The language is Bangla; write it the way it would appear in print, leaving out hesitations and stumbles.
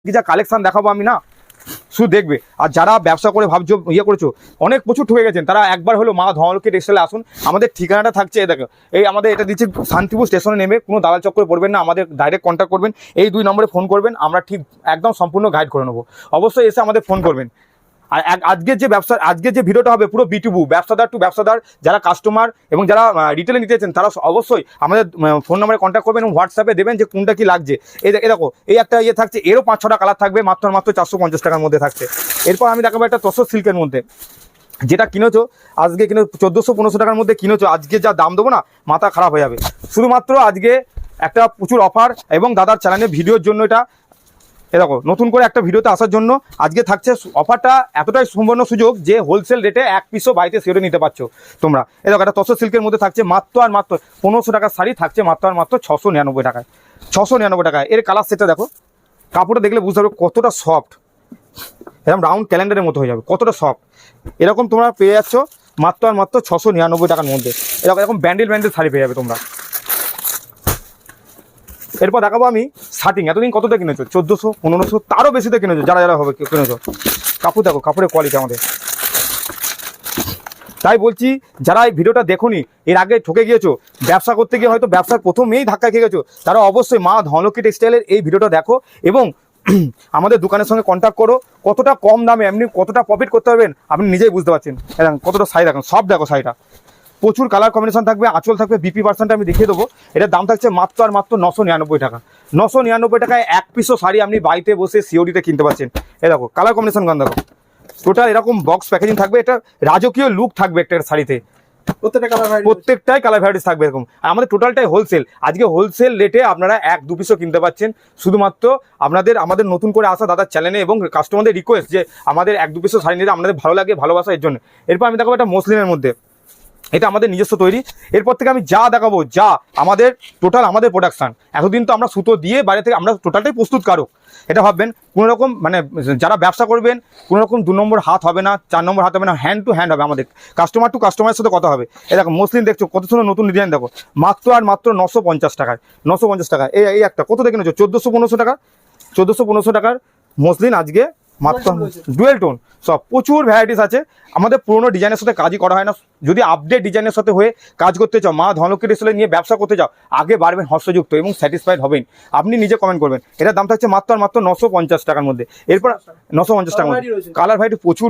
কি যা কালেকশন দেখাবো আমি না, শুধু দেখবে। আর যারা ব্যবসা করে ভাবছো ইয়ে করেছো, অনেক প্রচুর ঠকে গেছেন, তারা একবার হলো মা ধনলক্ষ্মী টেক্সটাইলে আসুন। আমাদের ঠিকানাটা থাকছে এই দেখো, এই আমাদের এটা দিচ্ছে শান্তিপুর স্টেশনে নেমে, কোনো দালাল চক্করে পড়বেন না, আমাদের ডাইরেক্ট কন্ট্যাক্ট করবেন, এই 2 নম্বরে ফোন করবেন, আমরা ঠিক একদম সম্পূর্ণ গাইড করে নেবো। অবশ্যই এসে আমাদের ফোন করবেন। আর আজকের যে ভিডিওটা হবে পুরো বিটুবু, ব্যবসাদার টু ব্যবসাদার, যারা কাস্টমার এবং যারা রিটেলে নিতে চান তারা অবশ্যই আমাদের ফোন নম্বরে কন্ট্যাক্ট করবেন এবং হোয়াটসঅ্যাপে দেবেন যে কোনটা কি লাগছে। এই দেখো, এই একটা ইয়ে থাকছে, এরও 5-6টা কালার থাকবে, মাত্র 450 টাকার মধ্যে থাকছে। এরপর আমি দেখাবো একটা তসর সিল্কের মধ্যে, যেটা কিনেছো আজকে 1400-1500 টাকার মধ্যে কিনেছো, আজকে যা দাম দেবো না মাথা খারাপ হয়ে যাবে। শুধুমাত্র আজকে একটা প্রচুর অফার এবং দাদার চ্যানেলে ভিডিওর জন্য এটা দেখো নতুন করে একটা ভিডিওতে আসার জন্য আজকে থাকছে অফারটা। এতটাই সুবর্ণ সুযোগ যে হোলসেল রেটে 1 পিসও বাড়িতে সেরে নিতে পারছো তোমরা। দেখো একটা তসর সিল্কের মধ্যে থাকছে মাত্র 1500 টাকার শাড়ি থাকছে মাত্র 699 টাকায়। 699 টাকায় এর কালার সেটটা দেখো, কাপড়টা দেখলে বুঝতে পারবে কতটা সফট, এরকম রাউন্ড ক্যালেন্ডারের মতো হয়ে যাবে, কতটা সফট। এরকম তোমরা পেয়ে যাচ্ছ মাত্র 699 টাকার মধ্যে। এরকম ব্যান্ডেল শাড়ি পেয়ে যাবে তোমরা। এরপর দেখাবো আমি শার্টিং। এতদিন কতটা কিনেছো? 1400-1500, তারও বেশিতে কিনেছো যারা হবে কিনেছো। কাপড় দেখো, কাপড়ের কোয়ালিটি আমাদের। তাই বলছি, যারা এই ভিডিওটা দেখোনি, এর আগে ঠকে গিয়েছো, ব্যবসা করতে গিয়ে হয়তো ব্যবসার প্রথমেই ধাক্কা খেয়ে গেছো, তারা অবশ্যই মা ধনলক্ষ্মী টেক্সটাইলের এই ভিডিওটা দেখো এবং আমাদের দোকানের সঙ্গে কন্ট্যাক্ট করো। কতটা কম দামে এমনি কতটা প্রফিট করতে পারবেন আপনি নিজেই বুঝতে পারছেন। দেখেন কতটা শাড়ি, দেখেন সব দেখো শাড়িটা, প্রচুর কালার কম্বিনেশন থাকবে, আঁচল থাকবে, বিপি পার্সেন্ট আমি দেখিয়ে দেবো। এটার দাম থাকছে মাত্র 999 টাকা। 999 টাকায় 1 পিসও শাড়ি আপনি বাড়িতে বসে সিওডিতে কিনতে পারছেন। দেখো কালার কম্বিনেশন গান দেখো, টোটাল এরকম বক্স প্যাকেজিং থাকবে, এটা রাজকীয় লুক থাকবে একটা শাড়িতে, প্রত্যেকটাই কালার ভ্যারাইটিস থাকবে এরকম। আর আমাদের টোটালটাই হোলসেল, আজকে হোলসেল রেটে আপনারা 1-2 পিসও কিনতে পাচ্ছেন, শুধুমাত্র আমাদের নতুন করে আসা দাদার চ্যানেলে এবং কাস্টমারদের রিকোয়েস্ট যে আমাদের 1-2 পিসও শাড়ি নিতে আমাদের ভালো লাগে, ভালোবাসা এর জন্য। এরপর আমি দেখাবো একটা মসলিনের মধ্যে, এটা আমাদের নিজস্ব তৈরি। এরপর থেকে আমি যা দেখাবো, যা আমাদের টোটাল আমাদের প্রোডাকশান। এতদিন তো আমরা সুতো দিয়ে বাইরে থেকে, আমরা টোটালটাই প্রস্তুতকারক। এটা ভাববেন কোনো রকম মানে যারা ব্যবসা করবেন কোনো রকম 2 নম্বর হাত হবে না, 4 নম্বর হাত হবে না, হ্যান্ড টু হ্যান্ড হবে, আমাদের কাস্টমার টু কাস্টমারের সাথে কথা হবে। এই দেখো মসলিন দেখছো কত সুন্দর নতুন ডিজাইন, দেখো মাত্র 950 টাকায়। 950 টাকায় এই একটা কত দেখে নিচ্ছ? 1400-1500 টাকা। 1400-1500 টাকার মসলিন আজকে মাত্র ডুয়েল টোন, সব প্রচুর ভ্যারাইটিস আছে। আমাদের পুরোনো ডিজাইনের সাথে কাজই করা হয় না। যদি আপডেট ডিজাইনের সাথে হয়ে কাজ করতে চাও, মা ধনলক্ষ্মী টেক্সটাইল নিয়ে ব্যবসা করতে চাও, আগে বাড়বেন হর্ষযুক্ত এবং স্যাটিসফাইড হবেন। আপনি নিজে কমেন্ট করবেন। এটার দাম থাকছে মাত্র 950 টাকার মধ্যে। এরপর 950 টাকার মধ্যে কালার ভ্যারাইটি প্রচুর।